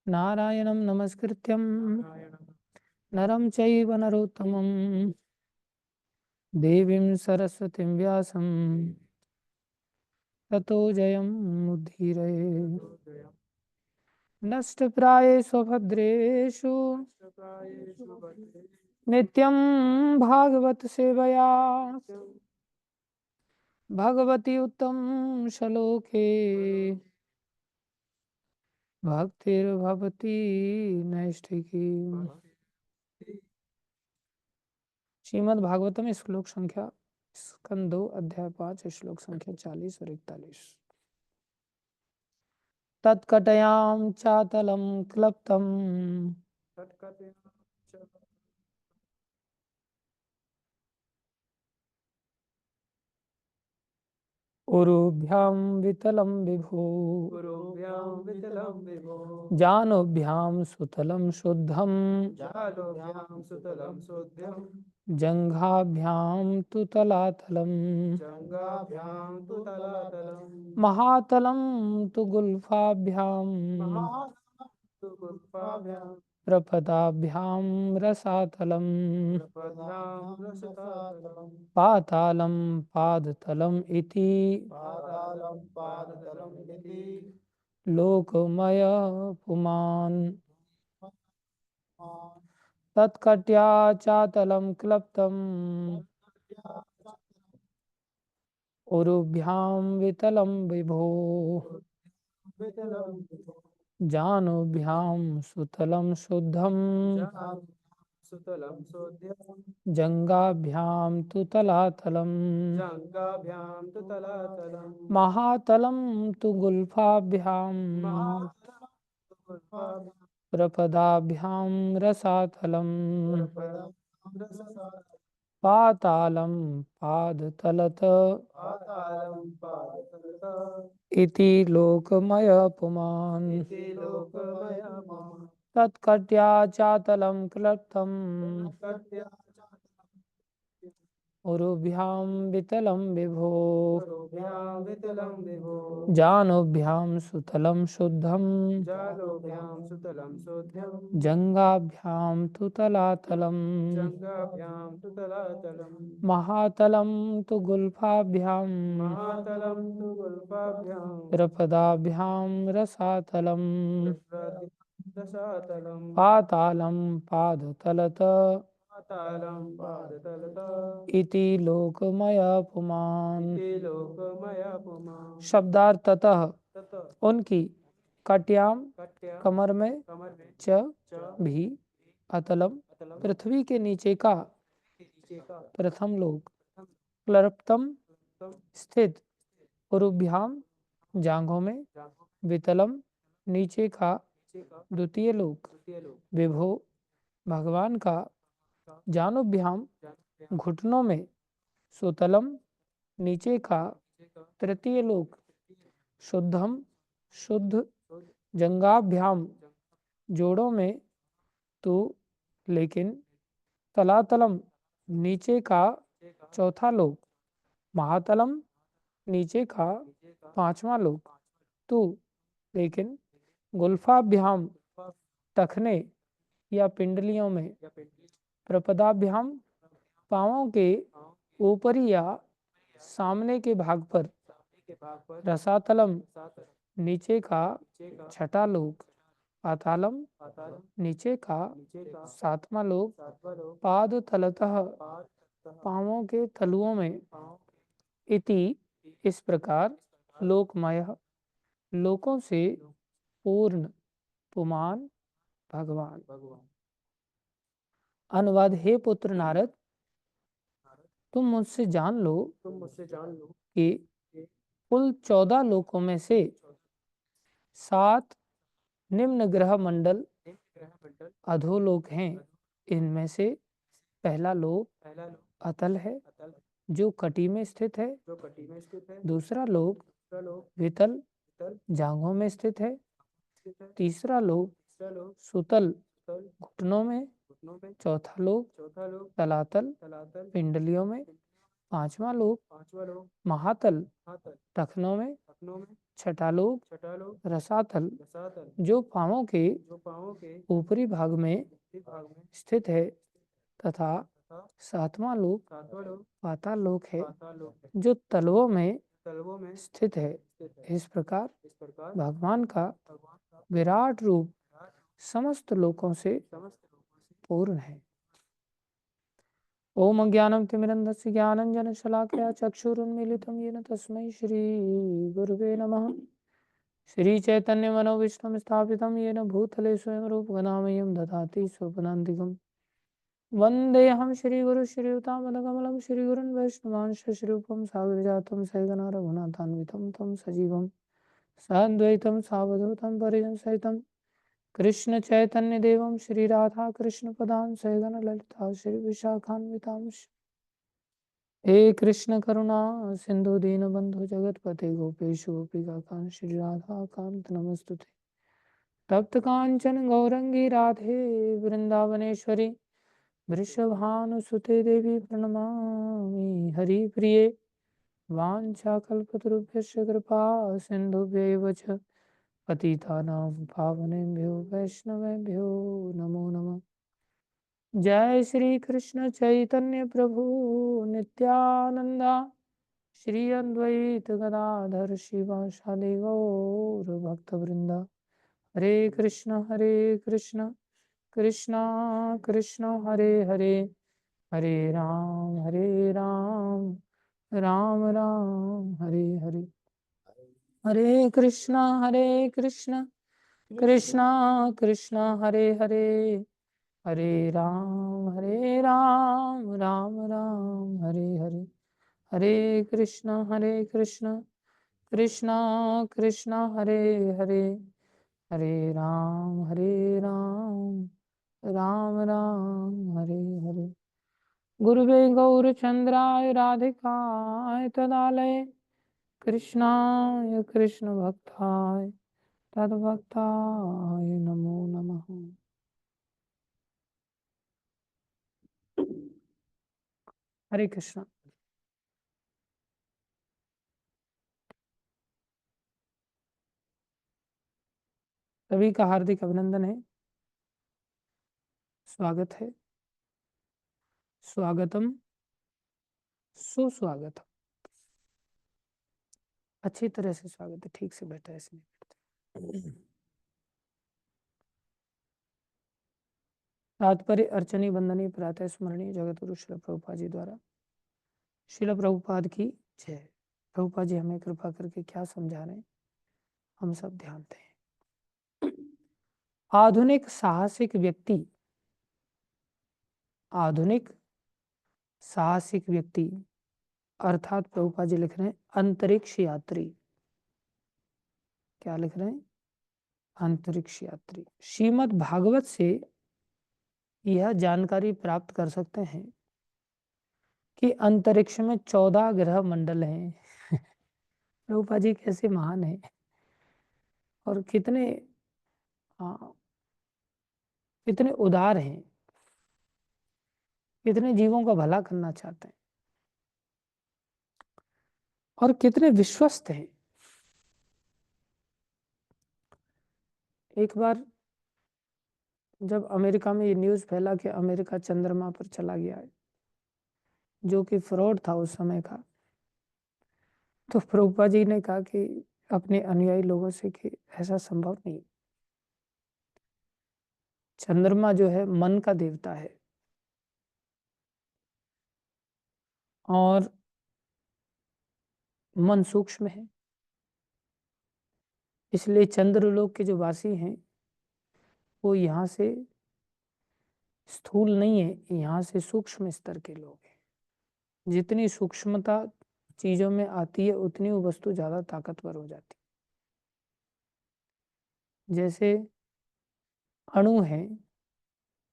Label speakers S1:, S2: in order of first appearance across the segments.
S1: नारायणं नमस्कृत्यं नरं चैव नरोत्तमं देवीं सरस्वतीं व्यासं ततो जयमुदीरये। नष्टप्रायेषु भद्रेषु नित्यं भागवत सेवया भगवती उत्तम श्लोके भक्तिर्भवती नैष्ठिकी। श्रीमद् भागवतम श्लोक संख्या स्कंद 2 अध्याय 5 श्लोक संख्या 40 और 41। तत्कटयां चातलं क्लप्तम् उरुभ्यां वितलं विभो जानुभ्यां सुतलं शुद्धं जङ्घाभ्यां तु तलातलं महातलं तु गुल्फाभ्यां प्रपदाभ्यां रसातलं पातालं पादतलम् इति लोकमय पुमान्। तत्कट्या चातलं क्लप्तम् उरुभ्यां वितलं विभो जानुभ्यां सुतलं शुद्धं जङ्घाभ्यां तु तलातलं महातलं तु गुल्फाभ्यां प्रपदाभ्यां रसातलं पातालं पादतलत इति लोकमय पुमान्। तत्कट्या चातलं क्लप्तम् उरुभ्यां वितलं विभो जानुभ्यां सुतलं शुद्धं जङ्घाभ्यां तु तलातलं महातलं तु गुल्फाभ्यां प्रपदाभ्यां रसातलं पातालं पादतलत इति लोकमय पुमान्। शब्दार्थतः उनकी कट्याम कमर में च भी अतलम पृथ्वी के नीचे का प्रथम लोक क्लर्प्तम स्थित उरुभ्याम जांघों में वितलम नीचे का द्वितीय लोक विभो भगवान का जानुभ्याम घुटनों में सुतलम नीचे का तृतीय लोक शुद्धम शुद्ध जंगाभ्याम जोड़ों में तो लेकिन तलातलम नीचे का चौथा लोक महातलम नीचे का पांचवा लोक तो लेकिन गुल्फाभ्याम टखने या पिंडलियों में प्रपदाभ्याम पांवों के ऊपरी या सामने के भाग पर रसातलम नीचे का छठा लोक पातालम नीचे का सातवां लोक पाद तलतः पांवों के तलुओं में इति इस प्रकार लोकमय लोकों से पूर्ण पुमान भगवान। अनुवाद हे पुत्र नारद तुम मुझसे जान लो कि कुल 14 लोकों में से 7 निम्न ग्रह मंडल अधोलोक हैं। इनमें से पहला लोक अतल है जो कटी में स्थित है। दूसरा लोक वितल जांघों में स्थित है। तीसरा लोक सुतल घुटनों में। चौथा लोक तलातल पिंडलियों में। पांचवा लोक महातल टखनों में। छठा लोक रसातल जो पांवों के ऊपरी भाग में स्थित है तथा सातवां लोक पाताल लोक है जो तलवों में स्थित है। इस प्रकार भगवान का विराट रूप समस्त लोकों से पूर्ण है। ओम अज्ञानं तिमिरन्धस्य ज्ञानञ्जनशलाकया चक्षुरुन्मीलितं येन तस्मै श्री गुरुवे नमः। श्री चैतन्य मनोविष्णु स्थापितं येन भूतले स्वयं रूपगणामयं ददाति स्वपदान्तिकम्। वन्देऽहं श्रीगुरु श्रीयुतापदकमलं श्रीगुरुन् वैष्णवांश श्रीरूपं सागरजातं सैगना रघुनाथान्वितं तं सजीवं साद्वैतं सावधूतं परिजनसहितं कृष्ण चैतन्य देवं श्री राधा कृष्ण पदां सैगन ललिता श्री विशाखान्वितांश। हे कृष्ण करुणा सिंधु दीनबंधु जगतपते गोपेश गोपिका कांत श्री राधा कांत नमस्तुते। तप्त कांचन गौरंगी राधे वृंदावनेश्वरी वृषभानुसुते देवी प्रणमामि हरिप्रिये। वाञ्छाकल्पतरुभ्यश्च कृपा सिन्धुभ्यैव च पतितानां पावनेभ्यो वैष्णवेभ्यो नमो नमः। जय श्री कृष्ण चैतन्य प्रभु नित्यानंदा श्री अद्वैत गदाधर शिवासादि गौर भक्तवृंदा। हरे कृष्ण कृष्ण कृष्ण हरे हरे हरे राम राम राम हरे हरे। हरे कृष्ण कृष्ण कृष्ण हरे हरे हरे राम राम राम हरे हरे। हरे कृष्ण कृष्ण कृष्ण हरे हरे हरे राम राम राम हरे हरे। गुरुवे गौरचंद्राय राधिकाय तदालय कृष्णाय कृष्ण भक्ताय तद्भक्ताय नमो नमः। हरे कृष्ण। सभी का हार्दिक अभिनंदन है, स्वागत है, स्वागतम सुस्वागतम। अच्छी तरह से स्वागत है, ठीक से बैठा है इसमें। तात्पर्य अर्चनी वंदनी प्रातः स्मरणी जगतगुरु श्रील प्रभुपाद जी द्वारा। श्रील प्रभुपाद की जय। प्रभुपाद जी हमें कृपा करके क्या समझा रहे हैं, हम सब ध्यान दें। आधुनिक साहसिक व्यक्ति, आधुनिक साहसिक व्यक्ति अर्थात प्रभुपाद जी लिख रहे हैं अंतरिक्ष यात्री। क्या लिख रहे हैं? अंतरिक्ष यात्री। श्रीमद् भागवत से यह जानकारी प्राप्त कर सकते हैं कि अंतरिक्ष में 14 ग्रह मंडल हैं। प्रभुपाद जी कैसे महान है और कितने कितने उदार हैं, कितने जीवों का भला करना चाहते हैं और कितने विश्वस्त हैं। एक बार जब अमेरिका में ये न्यूज़ फैला कि अमेरिका चंद्रमा पर चला गया है, जो कि फ्रॉड था उस समय का, तो प्रभुपाद जी ने कहा कि अपने अनुयायी लोगों से कि ऐसा संभव नहीं। चंद्रमा जो है मन का देवता है और मन सूक्ष्म है, इसलिए चंद्रलोक के जो वासी हैं वो यहाँ से स्थूल नहीं है, यहाँ से सूक्ष्म स्तर के लोग हैं। जितनी सूक्ष्मता चीजों में आती है उतनी वो वस्तु ज्यादा ताकतवर हो जाती है। जैसे अणु है,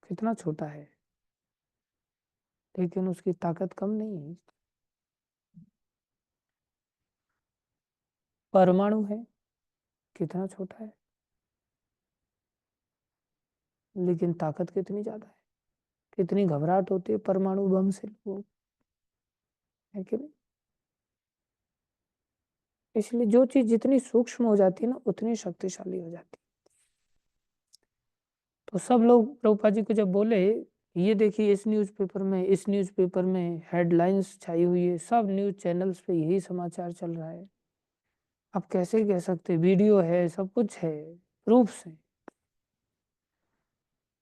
S1: कितना छोटा है लेकिन उसकी ताकत कम नहीं है। परमाणु है, कितना छोटा है लेकिन ताकत कितनी ज्यादा है। कितनी घबराहट होती है परमाणु बम से लोगों, है कि नहीं? इसलिए जो चीज़ जितनी सूक्ष्म हो जाती है ना, उतनी शक्तिशाली हो जाती है। तो सब लोग प्रभुपाद जी को जब बोले, ये देखिए इस न्यूज़पेपर में हेडलाइंस छाई हुई है, सब न्यूज़ चैनल्स पे यही समाचार चल रहा है। आप कैसे कह सकते, वीडियो है, सब कुछ है, प्रूफ्स हैं।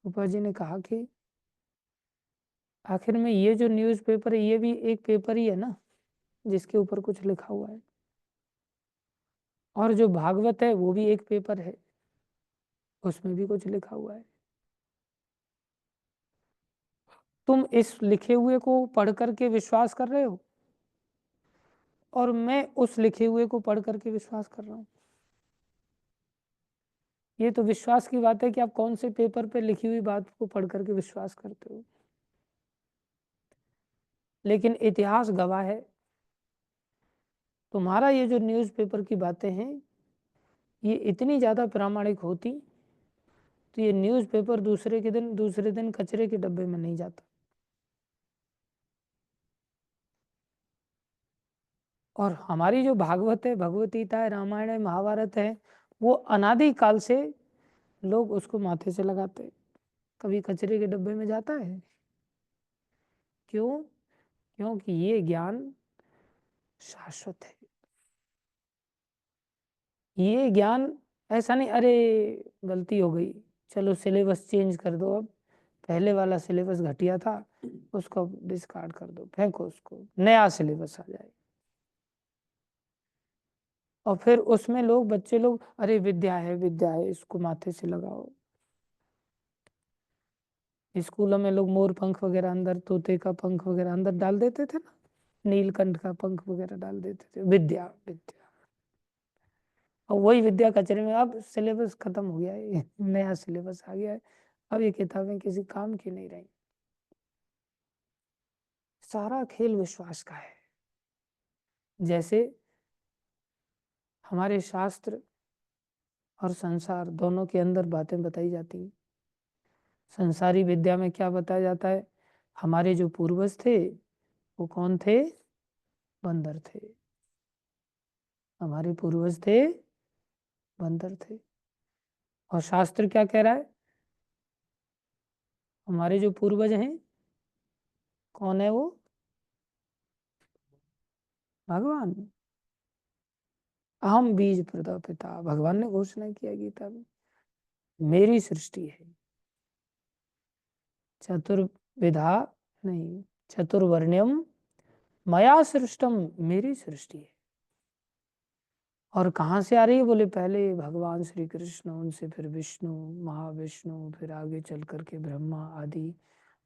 S1: प्रभुपाद जी ने कहा कि आखिर में ये जो न्यूज़पेपर है, ये भी एक पेपर ही है ना, जिसके ऊपर कुछ लिखा हुआ है। और जो भागवत है वो भी एक पेपर है, उसमें भी कुछ लिखा हुआ है। तुम इस लिखे हुए को पढ़ करके विश्वास कर रहे हो, और मैं उस लिखे हुए को पढ़ करके विश्वास कर रहा हूँ। ये तो विश्वास की बात है कि आप कौन से पेपर पे लिखी हुई बात को पढ़ करके विश्वास करते हो। लेकिन इतिहास गवाह है, तुम्हारा ये जो न्यूज़पेपर की बातें हैं, ये इतनी ज़्यादा प्रामाणिक होती तो ये न्यूज़पेपर दूसरे दिन कचरे के डब्बे में नहीं जाता। और हमारी जो भागवत है, भगवत गीता है, रामायण है, महाभारत है, वो अनादि काल से लोग उसको माथे से लगाते, कभी कचरे के डब्बे में जाता है। क्यों? क्योंकि ये ज्ञान शाश्वत है। ये ज्ञान ऐसा नहीं, अरे गलती हो गई, चलो सिलेबस चेंज कर दो, अब पहले वाला सिलेबस घटिया था, उसको डिस्कार्ड कर दो, फेंको उसको, नया सिलेबस आ जाए। और फिर उसमें बच्चे लोग, अरे विद्या है, इसको माथे से लगाओ। स्कूलों में लोग मोर पंख वगैरह अंदर, तोते का पंख वगैरह अंदर डाल देते थे ना, नीलकंठ का पंख वगैरह डाल देते थे, विद्या विद्या। और वही विद्या कचरे में, अब सिलेबस खत्म हो गया है, नया सिलेबस आ गया है, अब ये किताबें किसी काम की नहीं रही। सारा खेल विश्वास का है। जैसे हमारे शास्त्र और संसार दोनों के अंदर बातें बताई जाती हैं। संसारी विद्या में क्या बताया जाता है, हमारे जो पूर्वज थे वो कौन थे, बंदर थे। हमारे पूर्वज थे, बंदर थे। और शास्त्र क्या कह रहा है, हमारे जो पूर्वज हैं, कौन है वो, भगवान। अहम बीज प्रदापिता, भगवान ने घोषणा किया गीता में, मेरी सृष्टि है। चतुर्विधा नहीं, चतुर्वर्ण्यम मया सृष्टम, मेरी सृष्टि है। और कहाँ से आ रही है, बोले पहले भगवान श्री कृष्ण, उनसे फिर विष्णु, महाविष्णु, फिर आगे चल करके ब्रह्मा आदि,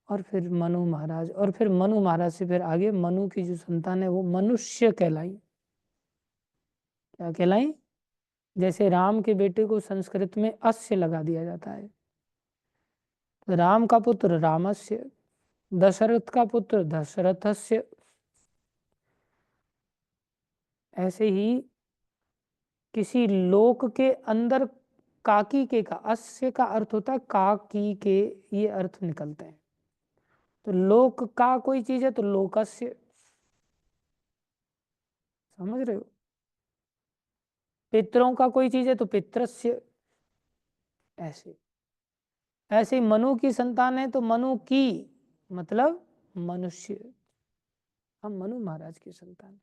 S1: और फिर मनु महाराज, और फिर मनु महाराज से फिर आगे मनु की जो संतान है वो मनुष्य कहलाई। क्या कहलाई? जैसे राम के बेटे को संस्कृत में अस्य लगा दिया जाता है, तो राम का पुत्र रामस्य, दशरथ का पुत्र दशरथस्य। ऐसे ही किसी लोक के अंदर काकी के का, अस्य का अर्थ होता है काकी के, ये अर्थ निकलते हैं। तो लोक का कोई चीज है तो लोकस्य, समझ रहे हो। पितरों का कोई चीज है तो पित्रस्य। ऐसे ऐसे ही मनु की संतान है तो मनु की, मतलब मनुष्य। हम मनु महाराज की संतान,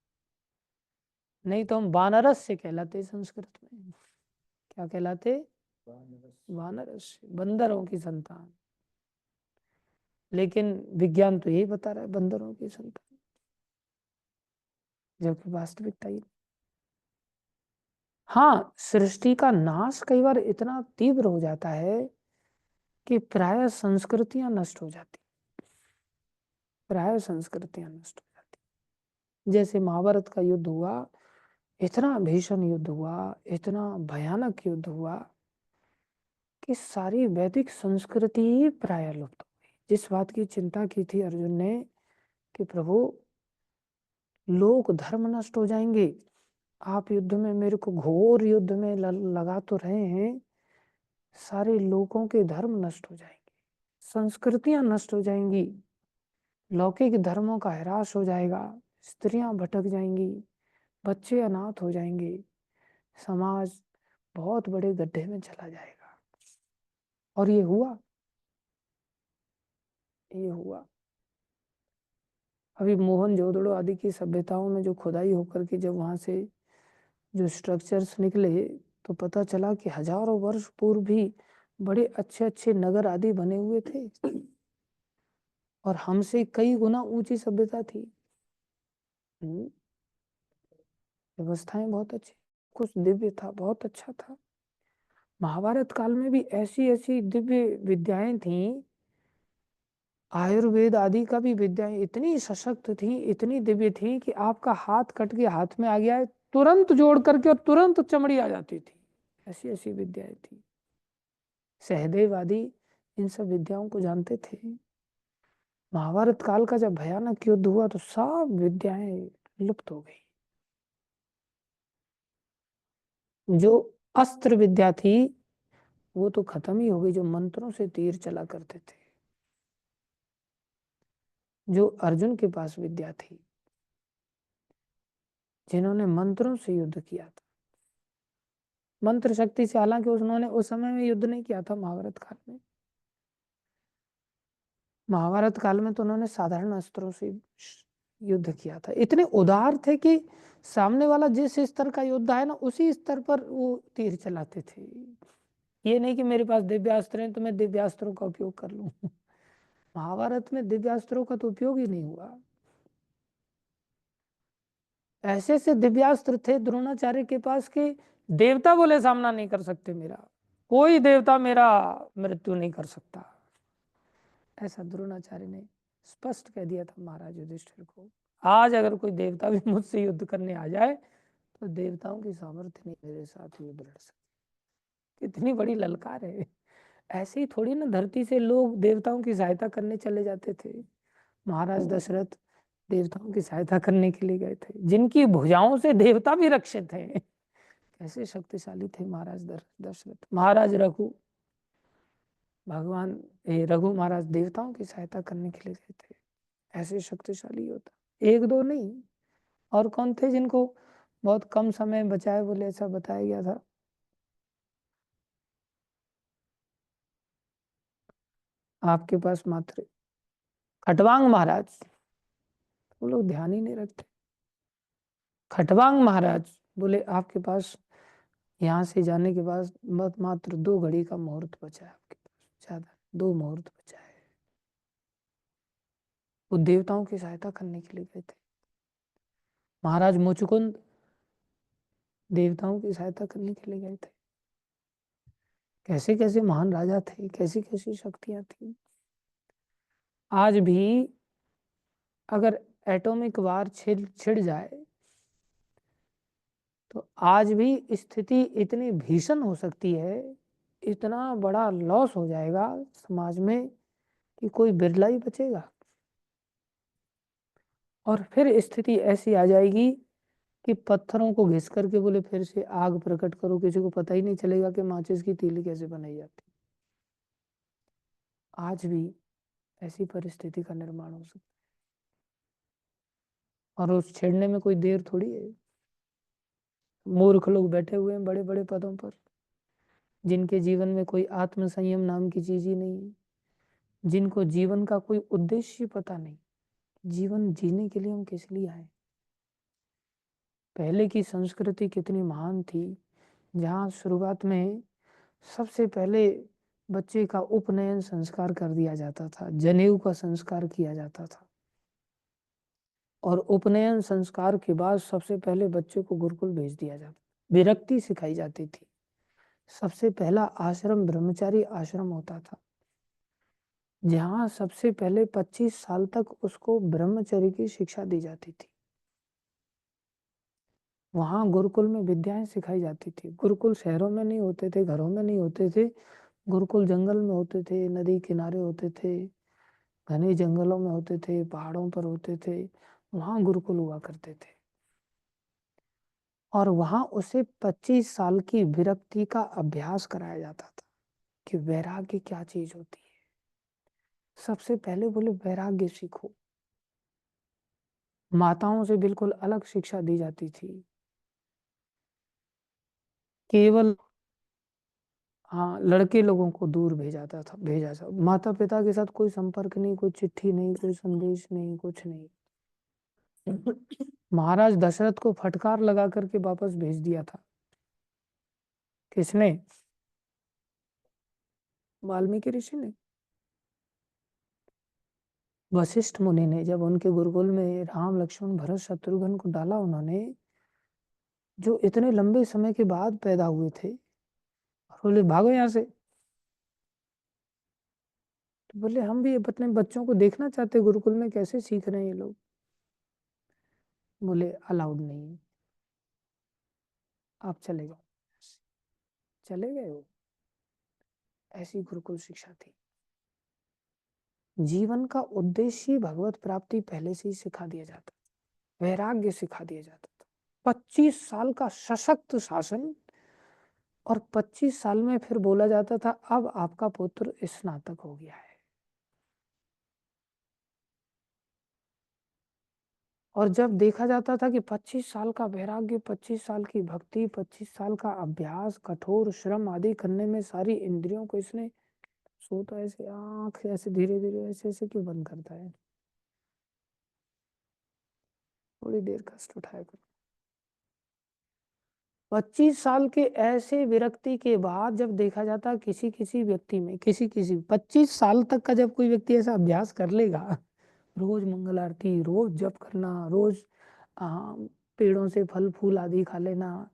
S1: नहीं तो हम वानरस से कहलाते संस्कृत में। क्या कहलाते? वानरस, बंदरों की संतान। लेकिन विज्ञान तो यही बता रहा है, बंदरों की संतान, जबकि वास्तविकता ही। हाँ, सृष्टि का नाश कई बार इतना तीव्र हो जाता है कि प्राय संस्कृतियां नष्ट हो जाती, प्राय संस्कृतियां नष्ट हो जाती। जैसे महाभारत का युद्ध हुआ, इतना भीषण युद्ध हुआ, इतना भयानक युद्ध हुआ कि सारी वैदिक संस्कृति ही प्राय लुप्त हो गई। जिस बात की चिंता की थी अर्जुन ने कि प्रभु लोक धर्म नष्ट हो जाएंगे, आप युद्ध में मेरे को घोर युद्ध में लगा तो रहे हैं, सारे लोगों के धर्म नष्ट हो जाएंगे, संस्कृतियां नष्ट हो जाएंगी, लौकिक धर्मों का ह्रास हो जाएगा, स्त्रियां भटक जाएंगी, बच्चे अनाथ हो जाएंगे, समाज बहुत बड़े गड्ढे में चला जाएगा। और ये हुआ, ये हुआ। अभी मोहनजोदड़ो आदि की सभ्यताओं में जो खुदाई होकर के जब वहां से जो स्ट्रक्चर्स निकले, तो पता चला कि हजारों वर्ष पूर्व भी बड़े अच्छे अच्छे नगर आदि बने हुए थे, और हमसे कई गुना ऊंची सभ्यता थी। व्यवस्थाएं बहुत अच्छी, कुछ दिव्य था, बहुत अच्छा था। महाभारत काल में भी ऐसी ऐसी दिव्य विद्याएं थीं, आयुर्वेद आदि का भी विद्याएं इतनी सशक्त थी, इतनी दिव्य थी कि आपका हाथ कट के हाथ में आ गया है, तुरंत जोड़ करके और तुरंत चमड़ी आ जाती थी। ऐसी ऐसी विद्याएं थी। सहदेव आदि इन सब विद्याओं को जानते थे। महाभारत काल का जब भयानक युद्ध हुआ तो सब विद्याएं लुप्त हो गई। जो अस्त्र विद्या थी वो तो खत्म ही हो गई, जो मंत्रों से तीर चला करते थे, जो अर्जुन के पास विद्या थी, जिन्होंने मंत्रों से युद्ध किया था, मंत्र शक्ति से। हालांकि उन्होंने उस समय में युद्ध नहीं किया था महाभारत काल में। महाभारत काल में तो उन्होंने साधारण अस्त्रों से युद्ध किया था। इतने उदार थे कि सामने वाला जिस स्तर का योद्धा है ना, उसी स्तर पर वो तीर चलाते थे। ये नहीं कि मेरे पास दिव्यास्त्र हैं तो मैं दिव्यास्त्रों का उपयोग कर लूं। महाभारत में दिव्यास्त्रों का तो उपयोग ही नहीं हुआ। ऐसे ऐसे दिव्यास्त्र थे द्रोणाचार्य के पास कि देवता बोले सामना नहीं कर सकते मेरा, कोई देवता मेरा मृत्यु नहीं कर सकता। ऐसा द्रोणाचार्य ने स्पष्ट कह दिया था महाराज युधिष्ठिर को। आज अगर कोई देवता भी मुझसे युद्ध करने आ जाए तो देवताओं की सामर्थ्य नहीं मेरे साथ युद्ध लड़ सकती। कितनी बड़ी ललकार है। ऐसे ही थोड़ी ना धरती से लोग देवताओं की सहायता करने चले जाते थे। महाराज दशरथ देवताओं की सहायता करने के लिए गए थे, जिनकी भुजाओं से देवता भी रक्षित हैं। कैसे शक्तिशाली थे महाराज दशरथ। महाराज रघु, भगवान रघु महाराज देवताओं की सहायता करने के लिए गए थे। ऐसे शक्तिशाली होता, एक दो नहीं। और कौन थे जिनको बहुत कम समय बचाए बोले ऐसा बताया गया था? आपके पास मात्र खटवांग महाराज, वो लोग ध्यान ही नहीं रखते। खटवांग महाराज बोले आपके पास यहाँ से जाने के बाद मात्र 2 घड़ी का मुहूर्त बचा है आपके पास, ज्यादा 2 मुहूर्त बचा है। वो देवताओं की सहायता करने के लिए गए थे। महाराज मुचुकुंद देवताओं की सहायता करने के लिए गए थे। कैसे कैसे महान राजा थे, कैसी कैसी शक्तियां थी। आज भी अगर एटॉमिक वार छिड़ जाए तो आज भी स्थिति इतनी भीषण हो सकती है, इतना बड़ा लॉस हो जाएगा समाज में कि कोई बिरला ही बचेगा। और फिर स्थिति ऐसी आ जाएगी कि पत्थरों को घिस करके बोले फिर से आग प्रकट करो, किसी को पता ही नहीं चलेगा कि माचिस की तीली कैसे बनाई जाती। आज भी ऐसी परिस्थिति का निर्माण हो सकता है, और उस छेड़ने में कोई देर थोड़ी है। मूर्ख लोग बैठे हुए हैं बड़े बड़े पदों पर, जिनके जीवन में कोई आत्म संयम नाम की चीज ही नहीं है, जिनको जीवन का कोई उद्देश्य पता नहीं, जीवन जीने के लिए हम किस लिए आए। पहले की संस्कृति कितनी महान थी, जहाँ शुरुआत में सबसे पहले बच्चे का उपनयन संस्कार कर दिया जाता था, जनेऊ का संस्कार किया जाता था, और उपनयन संस्कार के बाद सबसे पहले बच्चे को गुरुकुल भेज दिया जाता, विरक्ति सिखाई जाती थी। सबसे पहला आश्रम ब्रह्मचारी आश्रम होता था, जहाँ सबसे पहले 25 साल तक उसको ब्रह्मचर्य की शिक्षा दी जाती थी। वहाँ गुरुकुल में विद्याएं सिखाई जाती थी। गुरुकुल शहरों में नहीं होते थे, घरों में नहीं होते थे, गुरुकुल जंगल में होते थे, नदी किनारे होते थे, घने जंगलों में होते थे, पहाड़ों पर होते थे। वहाँ गुरुकुल हुआ करते थे, और वहाँ उसे 25 साल की विरक्ति का अभ्यास कराया जाता था कि वैराग्य क्या चीज होती है। सबसे पहले बोले वैराग्य सीखो। माताओं से बिल्कुल अलग शिक्षा दी जाती थी। केवल हाँ लड़के लोगों को दूर भेजा था, माता पिता के साथ कोई संपर्क नहीं, कोई चिट्ठी नहीं, कोई संदेश नहीं, कुछ नहीं। महाराज दशरथ को फटकार लगा करके वापस भेज दिया था। किसने? वाल्मीकि ऋषि ने। वशिष्ठ मुनि ने जब उनके गुरुकुल में राम लक्ष्मण भरत शत्रुघ्न को डाला, उन्होंने जो इतने लंबे समय के बाद पैदा हुए थे, और बोले भागो यहाँ से। तो बोले हम भी अपने बच्चों को देखना चाहते गुरुकुल में कैसे सीख रहे हैं ये लोग। बोले अलाउड नहीं है, आप चले जाओ। चले गए वो। ऐसी गुरुकुल शिक्षा थी। जीवन का उद्देश्य ही भगवत प्राप्ति पहले से ही सिखा दिया जाता, वैराग्य सिखा दिया जाता था। 25 साल का सशक्त शासन, और 25 साल में फिर बोला जाता था अब आपका पुत्र स्नातक हो गया है। और जब देखा जाता था कि 25 साल का वैराग्य, 25 साल की भक्ति, 25 साल का अभ्यास, कठोर श्रम आदि करने में सारी इंद्रियों को इसने, सोता ऐसे आंख ऐसे धीरे धीरे ऐसे ऐसे क्यों बंद करता है, थोड़ी देर कष्ट उठाया करो। 25 साल के ऐसे विरक्ति के बाद जब देखा जाता किसी किसी व्यक्ति में, किसी किसी 25 साल तक का जब कोई व्यक्ति ऐसा अभ्यास कर लेगा, रोज मंगल आरती, रोज जप करना, रोज आ, पेड़ों से फल फूल आदि खा लेना,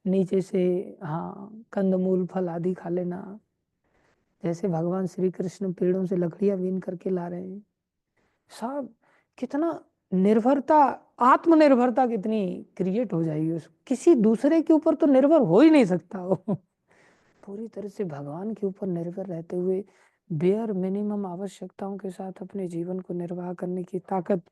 S1: नीचे से हाँ कंदमूल फल आदि खा लेना, जैसे भगवान श्री कृष्ण पेड़ों से लकड़ियां बीन करके ला रहे हैं सब। कितना निर्भरता, आत्मनिर्भरता कितनी क्रिएट हो जाएगी उस, किसी दूसरे के ऊपर तो निर्भर हो ही नहीं सकता वो। पूरी तरह से भगवान के ऊपर निर्भर रहते हुए बेयर मिनिमम आवश्यकताओं के साथ अपने जीवन को निर्वाह करने की ताकत।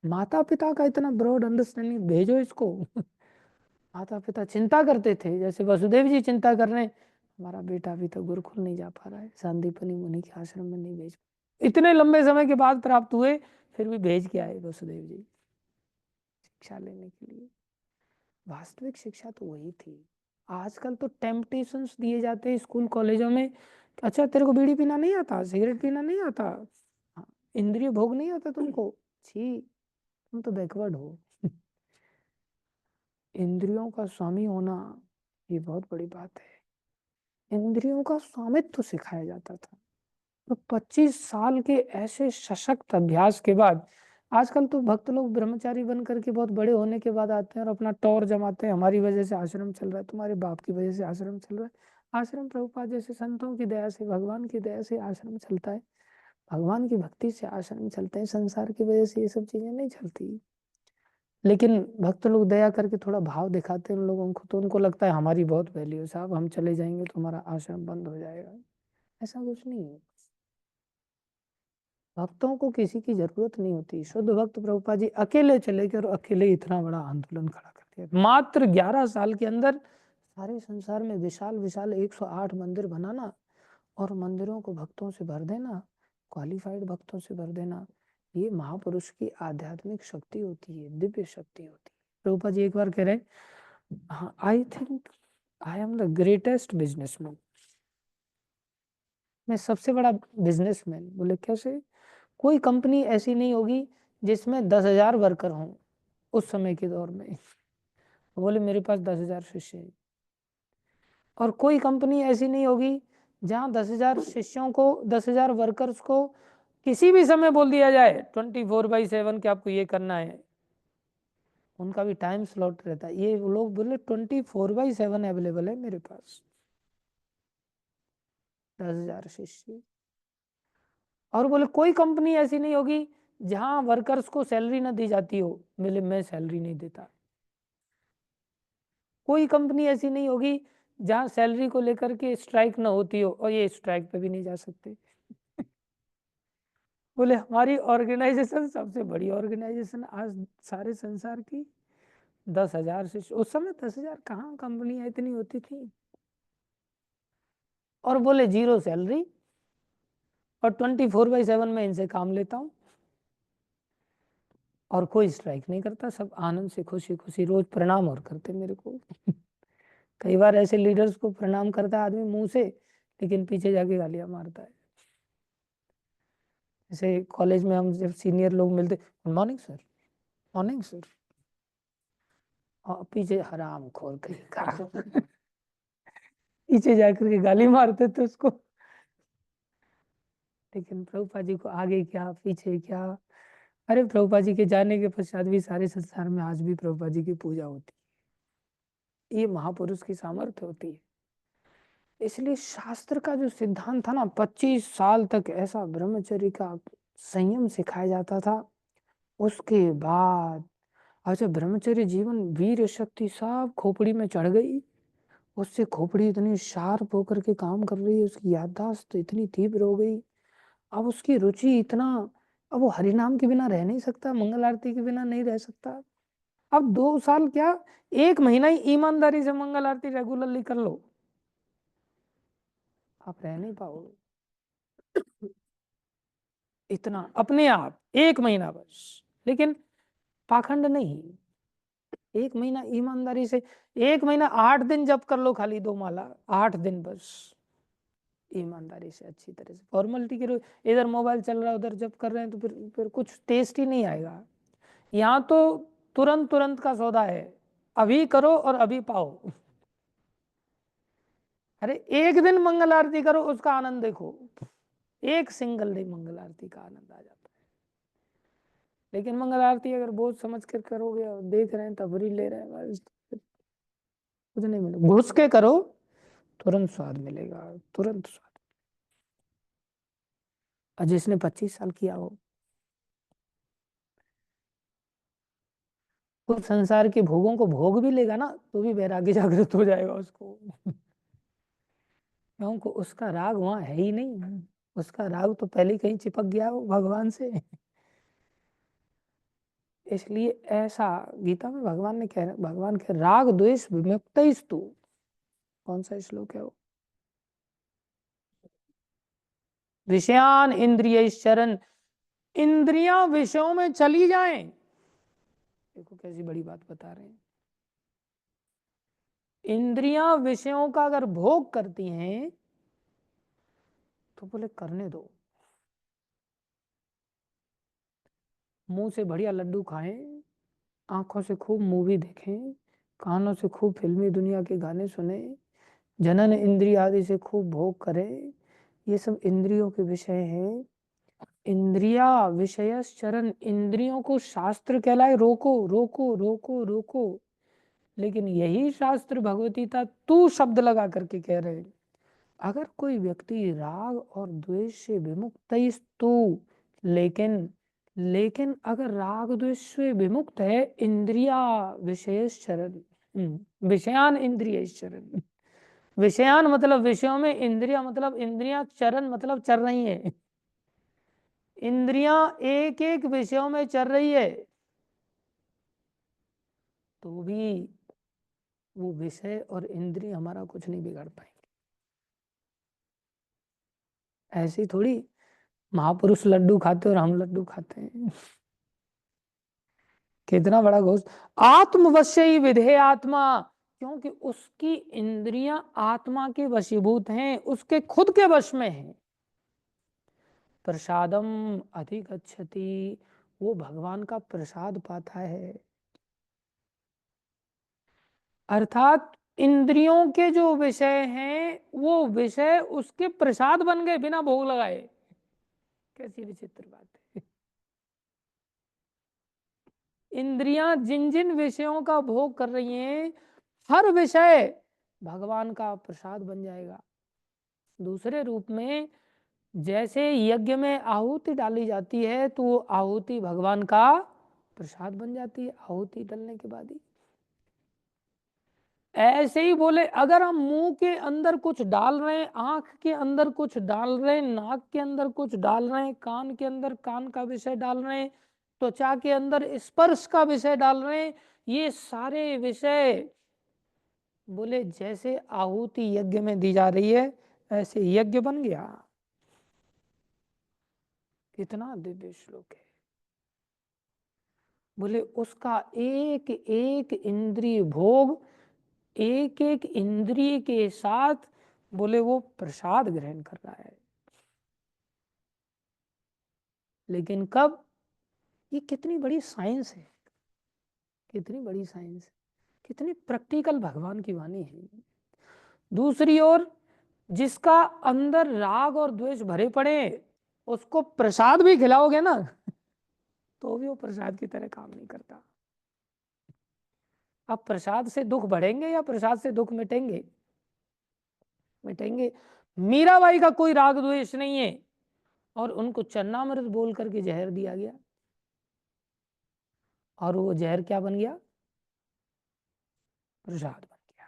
S1: माता पिता का इतना ब्रॉड अंडरस्टैंडिंग, भेजो इसको। माता पिता चिंता करते थे, जैसे वसुदेव जी चिंता कर रहे हैं, हमारा बेटा अभी तक गुरुकुल नहीं जा पा रहा है, संदीपनी मुनि के आश्रम में नहीं भेज, इतने लंबे समय के बाद प्राप्त हुए, फिर भी भेज के आए वसुदेव जी शिक्षा लेने के लिए। वास्तविक शिक्षा तो वही थी। आजकल तो टेम्पटेशंस दिए जाते हैं स्कूल कॉलेजों में, अच्छा तेरे को बीड़ी पीना नहीं आता, सिगरेट पीना नहीं आता, हाँ, इंद्रिय भोग नहीं आता तुमको, छी तुम तो बैकवर्ड हो। इंद्रियों का स्वामी होना ये बहुत बड़ी बात है। इंद्रियों का स्वामित्व सिखाया जाता था। तो 25 साल के ऐसे सशक्त अभ्यास के बाद, आजकल तो भक्त लोग ब्रह्मचारी बन करके बहुत बड़े होने के बाद आते हैं और अपना टौर जमाते हैं, हमारी वजह से आश्रम चल रहा है, तुम्हारे बाप की वजह से आश्रम चल रहा है। आश्रम प्रभुपाद जैसे संतों की दया से, भगवान की दया से आश्रम चलता है, भगवान की भक्ति से आश्रम चलते हैं, संसार की वजह से ये सब चीजें नहीं चलती। लेकिन भक्त लोग दया करके थोड़ा भाव दिखाते हैं उन लोगों को, तो उनको लगता है हमारी बहुत वैल्यू है साहब, हम चले जाएंगे तो हमारा आश्रम बंद हो जाएगा। ऐसा कुछ नहीं है। भक्तों को किसी की जरूरत नहीं होती। शुद्ध भक्त प्रभुपाद जी अकेले चले गए और अकेले इतना बड़ा आंदोलन खड़ा कर दिया। मात्र 11 साल के अंदर सारे संसार में विशाल विशाल 108 मंदिर बनाना, और मंदिरों को भक्तों से भर देना, क्वालिफाइड भक्तों से भर देना, ये महापुरुष की आध्यात्मिक शक्ति होती है, दिव्य शक्ति होती है। प्रभुपाद जी एक बार कह रहे, हाँ I think I am the greatest businessman, मैं सबसे बड़ा बिजनेसमैन। बोले कैसे? कोई कंपनी ऐसी नहीं होगी जिसमें 10,000 वर्कर हों उस समय के दौर में। बोले मेरे पास 10,000 शिष्य हैं। और कोई कंपनी ऐसी नहीं होगी जहां 10,000 शिष्यों को, 10,000 वर्कर्स को किसी भी समय बोल दिया जाए 24/7 कि आपको ये करना है, उनका भी टाइम स्लॉट रहता है। ये लोग बोले 24/7 अवेलेबल है मेरे पास, 10,000 शिष्य। और बोले कोई कंपनी ऐसी नहीं होगी जहां वर्कर्स को सैलरी ना दी जाती हो, बोले मैं सैलरी नहीं देता। कोई कंपनी ऐसी नहीं होगी जहां सैलरी को लेकर के स्ट्राइक ना होती हो, और ये स्ट्राइक पे भी नहीं जा सकते। बोले हमारी ऑर्गेनाइजेशन सबसे बड़ी ऑर्गेनाइजेशन आज सारे संसार की, 10,000 से, उस समय 10,000 कहाँ कंपनियां इतनी होती थी। और बोले जीरो सैलरी, और 24/7 में इनसे काम लेता हूँ, और कोई स्ट्राइक नहीं करता, सब आनंद से खुशी खुशी रोज प्रणाम और करते मेरे को। कई बार ऐसे लीडर्स को प्रणाम करता है आदमी मुंह से, लेकिन पीछे जाके गालियां मारता है। जैसे कॉलेज में हम जब सीनियर लोग मिलते, good morning sir, morning sir, और पीछे हराम खोर कहीं का पीछे जाकर के गाली मारते थे उसको। लेकिन प्रभुपाद जी को आगे क्या पीछे क्या, अरे प्रभुपाद जी के जाने के पश्चात भी सारे संसार में आज भी प्रभुपाद जी की पूजा होती है। ये महापुरुष की सामर्थ्य होती है। इसलिए शास्त्र का जो सिद्धांत था ना, 25 साल तक ऐसा ब्रह्मचर्य का संयम सिखाया जाता था। उसके बाद अच्छा, ब्रह्मचर्य जीवन वीर शक्ति सब खोपड़ी में चढ़ गई। उससे खोपड़ी इतनी शार्प होकर के काम कर रही है, उसकी याददाश्त इतनी तीव्र हो गई। अब उसकी रुचि इतना, अब वो हरिनाम के बिना रह नहीं सकता, मंगल आरती के बिना नहीं रह सकता। अब 2 साल क्या, 1 महीना ही ईमानदारी से मंगल आरती रेगुलरली कर लो, आप रह नहीं पाओगे इतना अपने आप, 1 महीना बस। लेकिन पाखंड नहीं, 1 महीना ईमानदारी से, 1 महीना 8 दिन जप कर लो, खाली 2 माला, 8 दिन बस ईमानदारी से अच्छी तरह से फॉर्मेलिटी के, इधर मोबाइल चल रहा है उधर जब कर रहे हैं, तो फिर कुछ टेस्ट ही नहीं आएगा। यहाँ तो तुरंत तुरंत का सौदा है, अभी करो और अभी पाओ। अरे 1 दिन मंगल आरती करो, उसका आनंद देखो, एक सिंगल डे मंगल आरती का आनंद आ जाता है। लेकिन मंगल आरती अगर बोझ समझ कर करोगे और देख रहे हैं तबरी ले रहे हैं बस, कुछ नहीं मिलेगा। घुस के करो, तुरंत स्वाद मिलेगा, तुरंत स्वाद। और जिसने 25 साल किया हो, वो संसार के भोगों को भोग भी लेगा ना, तो भी वैराग्य जागृत हो जाएगा उसको। क्योंकि उसका राग वहां है ही नहीं, उसका राग तो पहले ही कहीं चिपक गया हो भगवान से। इसलिए ऐसा गीता में भगवान ने कह, भगवान के राग द्वेष विमुक्तस्तु, कौन सा श्लोक है वो, विषयान इंद्रिय चरण, इंद्रियां विषयों में चली जाएं। देखो कैसी बड़ी बात बता रहे हैं। इंद्रियां विषयों का अगर भोग करती हैं तो बोले करने दो, मुंह से बढ़िया लड्डू खाएं, आंखों से खूब मूवी देखें, कानों से खूब फिल्मी दुनिया के गाने सुने, जनन इंद्रिय आदि से खूब भोग करें। ये सब इंद्रियों के विषय हैं। इंद्रिया विषय चरण, इंद्रियों को शास्त्र कहलाए रोको रोको रोको रोको। लेकिन यही शास्त्र भगवतीता तू शब्द लगा करके कह रहे हैं, अगर कोई व्यक्ति राग और द्वेष से विमुक्त है तो, लेकिन लेकिन अगर राग द्वेष से विमुक्त है, इंद्रिया विषय चरण, विषयान इंद्रिय चरण, विषयान मतलब विषयों में, इंद्रिया मतलब इंद्रिया, चरण मतलब चल रही है, इंद्रियां एक एक विषयों में चल रही है, तो भी वो विषय और इंद्रिय हमारा कुछ नहीं बिगाड़ पाएंगे। ऐसी थोड़ी महापुरुष लड्डू खाते और हम लड्डू खाते हैं। कितना बड़ा घोष, आत्मवश्य ही विधेय आत्मा, क्योंकि उसकी इंद्रियां आत्मा के वशीभूत हैं, उसके खुद के वश में हैं। प्रसादम अधिगच्छति, वो भगवान का प्रसाद पाता है। अर्थात इंद्रियों के जो विषय हैं वो विषय उसके प्रसाद बन गए बिना भोग लगाए। कैसी विचित्र बात है। इंद्रियां जिन जिन विषयों का भोग कर रही हैं, हर विषय भगवान का प्रसाद बन जाएगा। दूसरे रूप में, जैसे यज्ञ में आहुति डाली जाती है तो वो आहुति भगवान का प्रसाद बन जाती है आहुति डलने के बाद ही। ऐसे ही बोले, अगर हम मुंह के अंदर कुछ डाल रहे हैं, आंख के अंदर कुछ डाल रहे हैं, नाक के अंदर कुछ डाल रहे हैं, कान के अंदर कान का विषय डाल रहे हैं, त्वचा के अंदर स्पर्श का विषय डाल रहे हैं, ये सारे विषय बोले जैसे आहुति यज्ञ में दी जा रही है, ऐसे यज्ञ बन गया। कितना दिव्य श्लोक है। बोले उसका एक एक इंद्रिय भोग एक एक इंद्रिय के साथ बोले वो प्रसाद ग्रहण कर रहा है। लेकिन कब? ये कितनी बड़ी साइंस है, कितनी बड़ी साइंस, कितनी प्रैक्टिकल भगवान की वाणी है। दूसरी ओर जिसका अंदर राग और द्वेष भरे पड़े, उसको प्रसाद भी खिलाओगे ना तो भी वो प्रसाद की तरह काम नहीं करता। अब प्रसाद से दुख बढ़ेंगे या प्रसाद से दुख मिटेंगे? मिटेंगे। मीराबाई का कोई राग द्वेष नहीं है और उनको चन्नामृत बोल करके जहर दिया गया, और वो जहर क्या बन गया? प्रसाद बन गया।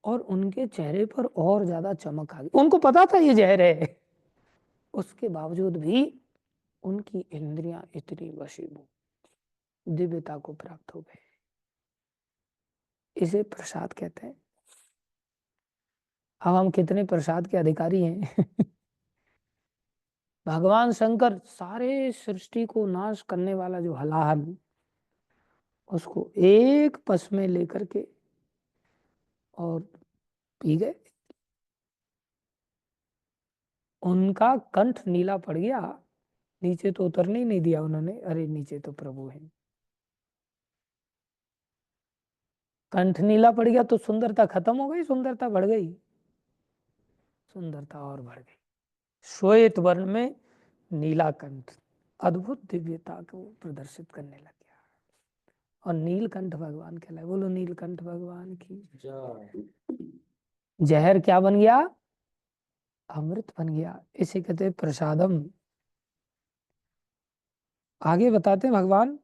S1: और उनके चेहरे पर और ज्यादा चमक आ गई, उनको पता था ये जहर है, उसके बावजूद भी उनकी इंद्रियां इतनी वशीभूत, दिव्यता को प्राप्त हो गए। इसे प्रसाद कहते हैं। अब हम कितने प्रसाद के अधिकारी हैं भगवान शंकर सारे सृष्टि को नाश करने वाला जो हलाहल, उसको एक पस में लेकर के और पी गए। उनका कंठ नीला पड़ गया, नीचे तो उतरने ही नहीं दिया उन्होंने, अरे नीचे तो प्रभु है। कंठ नीला पड़ गया तो सुंदरता खत्म हो गई, सुंदरता बढ़ गई? सुंदरता और बढ़ गई। श्वेत वर्ण में नीला कंठ अद्भुत दिव्यता को प्रदर्शित करने लग गया, और नीलकंठ भगवान कहलाए। बोलो नीलकंठ भगवान की। जहर क्या बन गया? अमृत बन गया। इसे कहते हैं प्रसादम। आगे बताते हैं भगवान,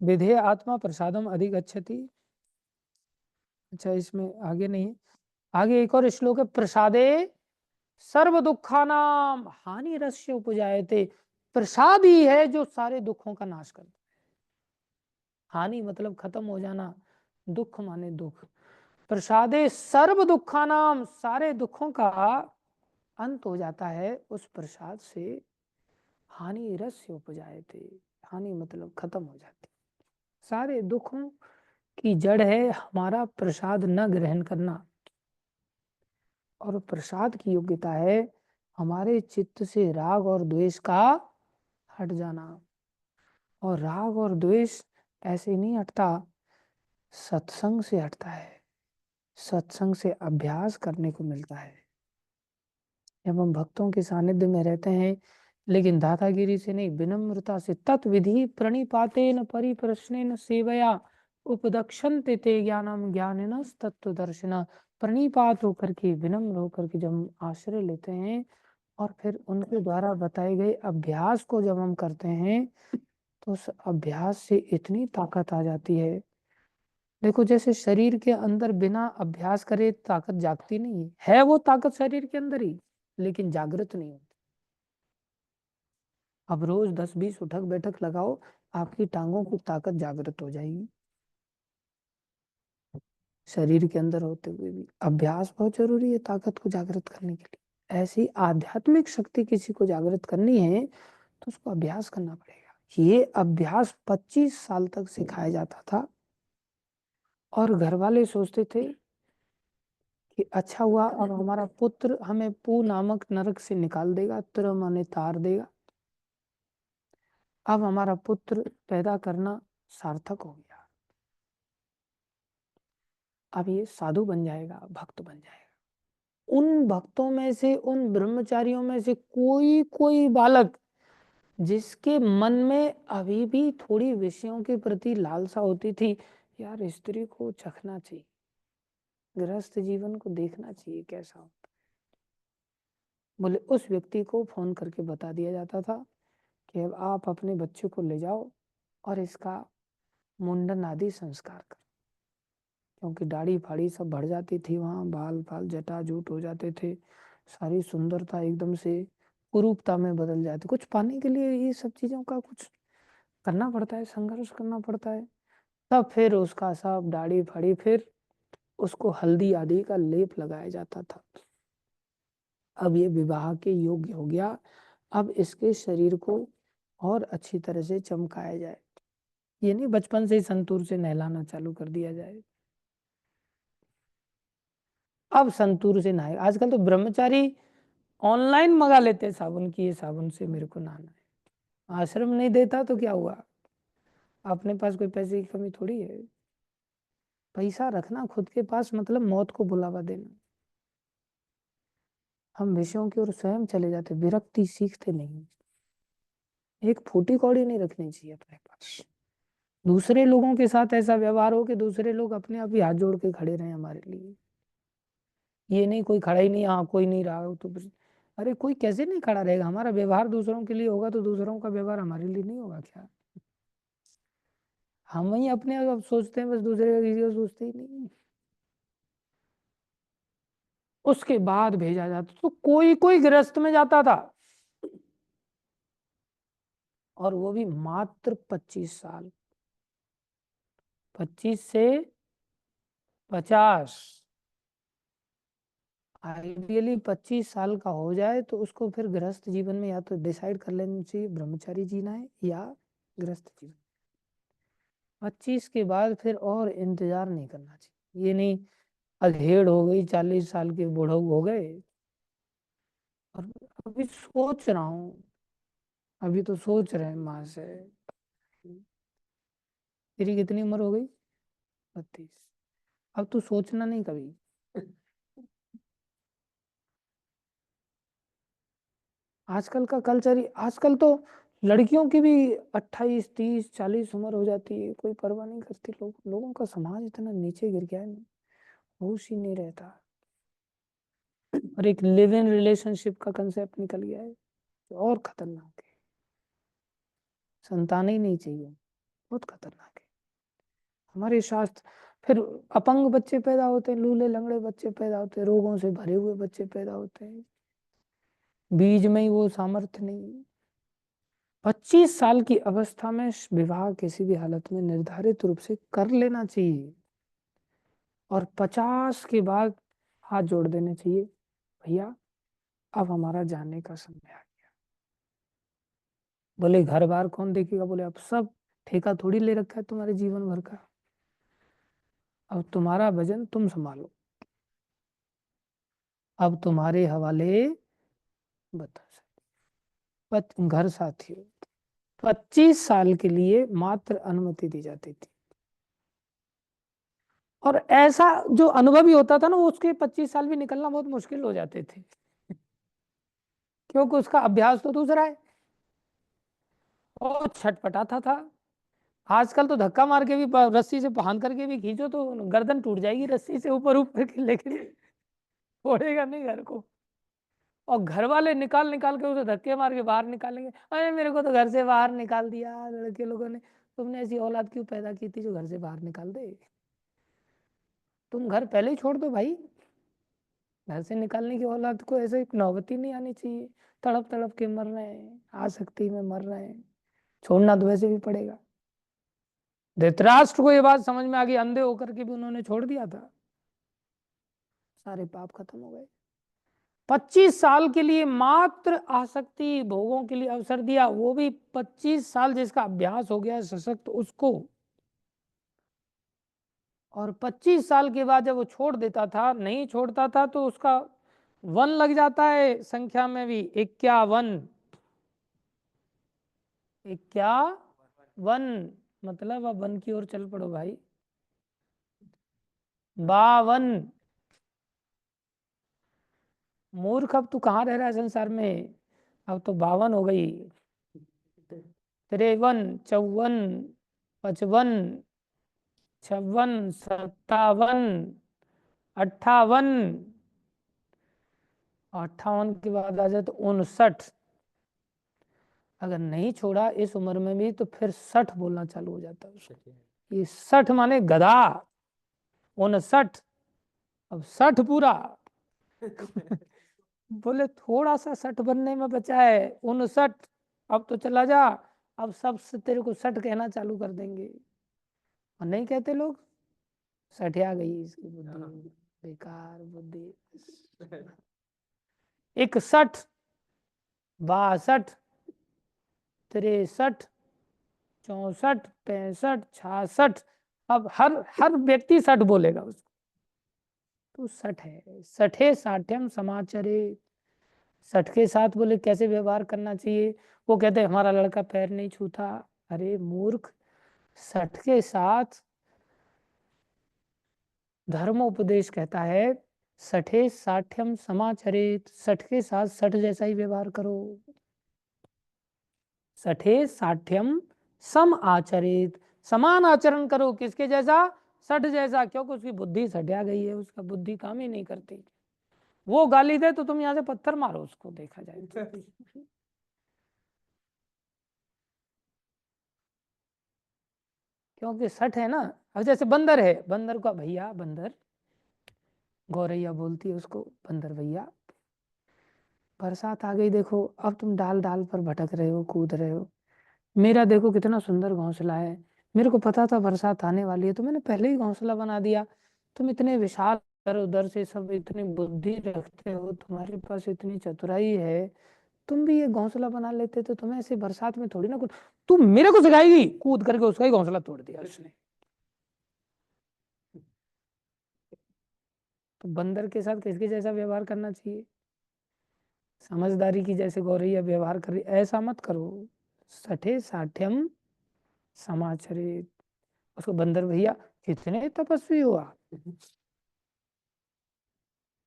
S1: विधेय आत्मा प्रसादम अधिगच्छति। अच्छा इसमें आगे नहीं है, आगे एक और श्लोक है, प्रसादे सर्व दुखानाम हानि रस्य उपजायते। प्रसाद ही है जो सारे दुखों का नाश करता है। हानि मतलब खत्म हो जाना, दुख माने दुख। प्रसादे सर्व दुखानाम, सारे दुखों का अंत हो जाता है उस प्रसाद से। हानि रस्य उपजायते, हानि मतलब खत्म हो जाती, सारे दुखों की जड़ है हमारा प्रसाद न ग्रहण करना। और प्रसाद की योग्यता है हमारे चित्त से राग और द्वेष का हट जाना। और राग और द्वेष ऐसे नहीं हटता, सत्संग से हटता है, सत्संग से अभ्यास करने को मिलता है। जब हम भक्तों के सानिध्य में रहते हैं, लेकिन दादागिरी से नहीं, विनम्रता से, तत्विधि प्रणिपातेन परिप्रश्नेन सेवया उपदक्षन्ते ते ज्ञानम ज्ञानिनः तत्वदर्शिनः। प्रणिपात होकर के, विनम्र होकर के जब हम आश्रय लेते हैं और फिर उनके द्वारा बताए गए अभ्यास को जब हम करते हैं, तो उस अभ्यास से इतनी ताकत आ जाती है। देखो जैसे शरीर के अंदर बिना अभ्यास करे ताकत जागती नहीं है वो ताकत शरीर के अंदर ही, लेकिन जागृत नहीं होती। अब रोज 10-20 उठक बैठक लगाओ, आपकी टांगों की ताकत जागृत हो जाएगी। शरीर के अंदर होते हुए भी अभ्यास बहुत जरूरी है ताकत को जागृत करने के लिए। ऐसी आध्यात्मिक शक्ति किसी को जागृत करनी है तो उसको अभ्यास करना पड़ेगा। ये अभ्यास 25 साल तक सिखाया जाता था, और घर वाले सोचते थे कि अच्छा हुआ अब हमारा पुत्र हमें पू नामक नरक से निकाल देगा, तिर माने तार देगा, अब हमारा पुत्र पैदा करना सार्थक हो गया, अब ये साधु बन जाएगा, भक्त बन जाएगा। उन भक्तों में से, उन ब्रह्मचारियों में से कोई कोई बालक जिसके मन में अभी भी थोड़ी विषयों के प्रति लालसा होती थी, यार स्त्री को चखना चाहिए, गृहस्थ जीवन को देखना चाहिए कैसा होता, बोले उस व्यक्ति को फोन करके बता दिया जाता था कि अब आप अपने बच्चे को ले जाओ और इसका मुंडन आदि संस्कार करो। क्योंकि दाढ़ी फाड़ी सब बढ़ जाती थी, वहाँ बाल बाल जटा जूट हो जाते थे, सारी सुंदरता एकदम से कुरूपता में बदल जाती। कुछ पाने के लिए ये सब चीजों का कुछ करना पड़ता है, संघर्ष करना पड़ता है। तब फिर उसका सब दाढ़ी फाड़ी, फिर उसको हल्दी आदि का लेप लगाया जाता था। अब ये विवाह के योग्य हो गया, अब इसके शरीर को और अच्छी तरह से चमकाया जाए। ये नहीं बचपन से ही संतूर से नहलाना चालू कर दिया जाए। अब संतूर से नहाए, आजकल तो ब्रह्मचारी ऑनलाइन मंगा लेते हैं साबुन की, ये साबुन से मेरे को नहाना है। आश्रम नहीं देता तो क्या हुआ, अपने पास कोई पैसे की कमी थोड़ी है। पैसा रखना खुद के पास मतलब मौत को बुलावा देना। हम विषयों की ओर स्वयं चले जाते, विरक्ति सीखते नहीं। एक फूटी कौड़ी नहीं रखनी चाहिए अपने पास। दूसरे लोगों के साथ ऐसा व्यवहार हो कि दूसरे लोग अपने आप ही हाथ जोड़ के खड़े रहे हमारे लिए। ये नहीं कोई खड़ा ही नहीं, हाँ कोई नहीं रहा हो तो अरे कोई कैसे नहीं खड़ा रहेगा। हमारा व्यवहार दूसरों के लिए होगा तो दूसरों का व्यवहार हमारे लिए नहीं होगा क्या। हम ही अपने आप सोचते हैं बस, दूसरे का किसी को सोचते ही नहीं। उसके बाद भेजा जाता तो कोई कोई गृहस्थ में जाता था, और वो भी मात्र 25 साल, 25 से 50। आइडियली 25 साल का हो जाए तो उसको फिर गृहस्थ जीवन में या तो डिसाइड कर लेना चाहिए ब्रह्मचारी जीना है या गृहस्थ जीवन। 25 के बाद फिर और इंतजार नहीं करना चाहिए। ये नहीं अधेड़ हो गई, 40 साल के बूढ़े हो गए और अभी सोच रहा हूँ, अभी तो सोच रहे हैं माँ से। तेरी कितनी उम्र हो गई? 32। अब तू सोचना नहीं कभी। आजकल का कल्चर ही, आजकल तो लड़कियों की भी 28 30 40 उम्र हो जाती है, कोई परवाह नहीं करती। लोगों का समाज इतना नीचे गिर गया है ना, होश ही नहीं रहता। और एक लिव इन रिलेशनशिप का कंसेप्ट निकल गया है, जो और खतरनाक है। संतान ही नहीं चाहिए, बहुत खतरनाक है। हमारे शास्त्र फिर अपंग बच्चे पैदा होते हैं, लूले लंगड़े बच्चे पैदा होते हैं, रोगों से भरे हुए बच्चे पैदा होते हैं, बीज में ही वो सामर्थ्य नहीं। 25 साल की अवस्था में विवाह किसी भी हालत में निर्धारित रूप से कर लेना चाहिए, और 50 के बाद हाथ जोड़ देने चाहिए, भैया अब हमारा जाने का समय आ गया। बोले घर बार कौन देखेगा? बोले अब सब ठेका थोड़ी ले रखा है तुम्हारे जीवन भर का, अब तुम्हारा वजन तुम संभालो, अब तुम्हारे हवाले बता घर साथियों। 25 साल के लिए मात्र अनुमति दी जाती थी, और ऐसा जो अनुभवी होता था ना, उसके 25 साल भी निकलना बहुत मुश्किल हो जाते थे, क्योंकि उसका अभ्यास तो दूसरा है। और छटपटाता था। आजकल तो धक्का मार के भी रस्सी से बांध करके भी खींचो तो गर्दन टूट जाएगी, रस्सी से ऊपर ऊपर के, लेकिन छोड़ेगा नहीं घर को। और घर वाले निकाल निकाल के उसे धक्के मार के बाहर निकालेंगे, अरे मेरे को तो घर से बाहर निकाल दिया लड़के लोगों ने। तुमने ऐसी औलाद क्यों पैदा की थी जो घर से बाहर निकाल दे? तुम घर पहले ही छोड़ दो भाई। घर से निकालने की औलाद को ऐसे नौबत ही नहीं आनी चाहिए। तड़प तड़प के मर रहे हैं, आसक्ति में मर रहे हैं, छोड़ना तो वैसे भी पड़ेगा। धृतराष्ट्र को ये बात समझ में आ गई, अंधे होकर के भी उन्होंने छोड़ दिया था, सारे पाप खत्म हो गए। 25 साल के लिए मात्र आसक्ति भोगों के लिए अवसर दिया, वो भी 25 साल जिसका अभ्यास हो गया सशक्त उसको। और 25 साल के बाद जब वो छोड़ देता था, नहीं छोड़ता था, तो उसका वन लग जाता है संख्या में भी, 51। 51 मतलब अब वन की ओर चल पड़ो भाई। 52। मूर्ख अब तू कहाँ रह रहा है संसार में, अब तो 52 हो गई। 53 54 55 56 57 58। 58 के बाद आ जाए तो 59। अगर नहीं छोड़ा इस उम्र में भी तो फिर 60 बोलना चालू हो जाता है उसको। ये 60 माने गधा। 59। अब 60 पूरा। बोले थोड़ा सा 60 बनने में बचा है, 59। अब तो चला जा, अब सब से तेरे को 60 कहना चालू कर देंगे। और नहीं कहते लोग, सठिया गई इसकी बुद्धि, बेकार बुद्धि। 61 62 63 64, 65, 66। अब हर हर व्यक्ति 60 बोलेगा उसको। तो 60 है। 60 साठ्यम समाचरे। 60 के साथ बोले कैसे व्यवहार करना चाहिए। वो कहते हमारा लड़का पैर नहीं छूता। अरे मूर्ख, 60 के साथ धर्मोपदेश कहता है 60 साठ्यम समाचरित। 60 के साथ 60 जैसा ही व्यवहार करो। 60 साठ्यम सम आचरित। समान आचरण करो। किसके जैसा? 60 जैसा। क्योंकि उसकी बुद्धि सटिया गई है, उसका बुद्धि काम ही नहीं करती। वो गाली दे तो तुम यहाँ से पत्थर मारो उसको, देखा जाए तो। क्योंकि 60 है ना। अब जैसे बंदर है, बंदर का भैया, बंदर गौरैया बोलती है उसको, बंदर भैया बरसात आ गई देखो, अब तुम डाल डाल पर भटक रहे हो, कूद रहे हो। मेरा देखो कितना सुंदर घोंसला है, मेरे को पता था बरसात आने वाली है तो मैंने पहले ही घोंसला बना दिया। तुम इतने विशाल इधर उधर से सब इतनी बुद्धि रखते हो, तुम्हारे पास इतनी चतुराई है, तुम भी ये घोंसला बना लेते तो तुम्हें ऐसे बरसात में थोड़ी ना कूद। तुम मेरे को सिखाएगी, कूद करके उसका ही घोंसला तोड़ दिया उसने। तो बंदर के साथ किसके जैसा व्यवहार करना चाहिए? समझदारी की जैसे गौरैया व्यवहार कर रही, ऐसा मत करो। 60 साठ्यम समाचरित। उसको बंदर भैया कितने तपस्वी हो आप,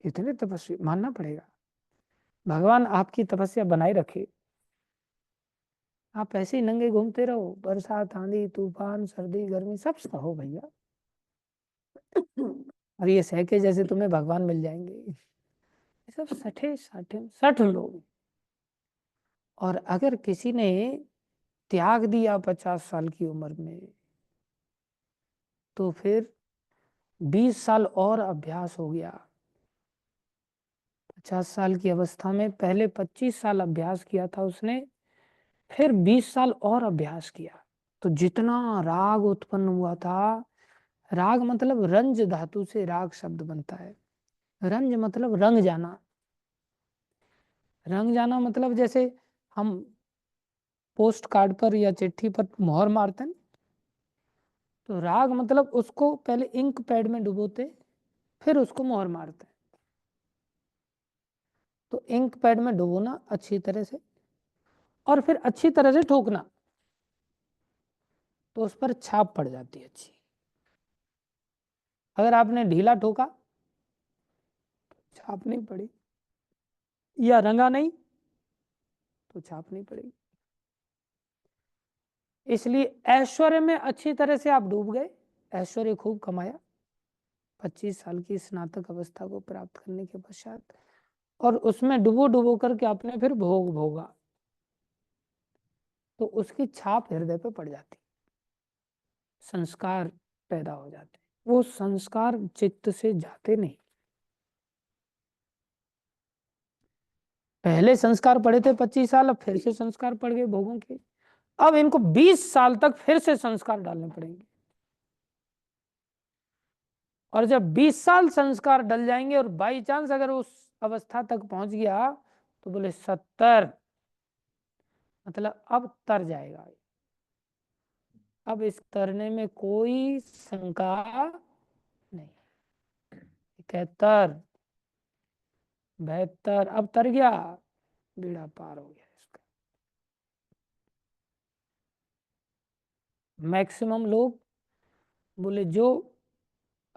S1: इतने तपस्वी, मानना पड़ेगा। भगवान आपकी तपस्या बनाए रखे। आप ऐसे ही नंगे घूमते रहो, बरसात आंधी तूफान सर्दी गर्मी सब सहो भैया। और ये सह के जैसे तुम्हें भगवान मिल जाएंगे। ये सब 60 साठे 60 लोग। और अगर किसी ने त्याग दिया 50 साल की उम्र में, तो फिर 20 साल और अभ्यास हो गया। 50 साल की अवस्था में पहले 25 साल अभ्यास किया था उसने, फिर 20 साल और अभ्यास किया। तो जितना राग उत्पन्न हुआ था, राग मतलब रंज धातु से राग शब्द बनता है। रंज मतलब रंग जाना। रंग जाना मतलब जैसे हम पोस्ट कार्ड पर या चिट्ठी पर मोहर मारते हैं, तो राग मतलब उसको पहले इंक पैड में डुबोते, फिर उसको मोहर मारते हैं। तो इंक पैड में डुबोना अच्छी तरह से, और फिर अच्छी तरह से ठोकना, तो उस पर छाप पड़ जाती है अच्छी। अगर आपने ढीला ठोका, छाप नहीं पड़ी, या रंगा नहीं, तो छाप नहीं पड़ेगी। इसलिए ऐश्वर्य में अच्छी तरह से आप डूब गए, ऐश्वर्य खूब कमाया 25 साल की स्नातक अवस्था को प्राप्त करने के पश्चात, और उसमें डुबो डुबो करके आपने फिर भोग भोगा, तो उसकी छाप हृदय पे पड़ जाती, संस्कार पैदा हो जाते। वो संस्कार चित्त से जाते नहीं। पहले संस्कार पड़े थे 25 साल, अब फिर से संस्कार पड़ गए भोगों के, अब इनको 20 साल तक फिर से संस्कार डालने पड़ेंगे। और जब 20 साल संस्कार डल जाएंगे और बाई चांस अगर उस अवस्था तक पहुंच गया, तो बोले 70, मतलब अब तर जाएगा। अब इस तरने में कोई शंका नहीं। 71, 72, अब तर गया, बेड़ा पार हो गया इसका। मैक्सिमम लोग बोले जो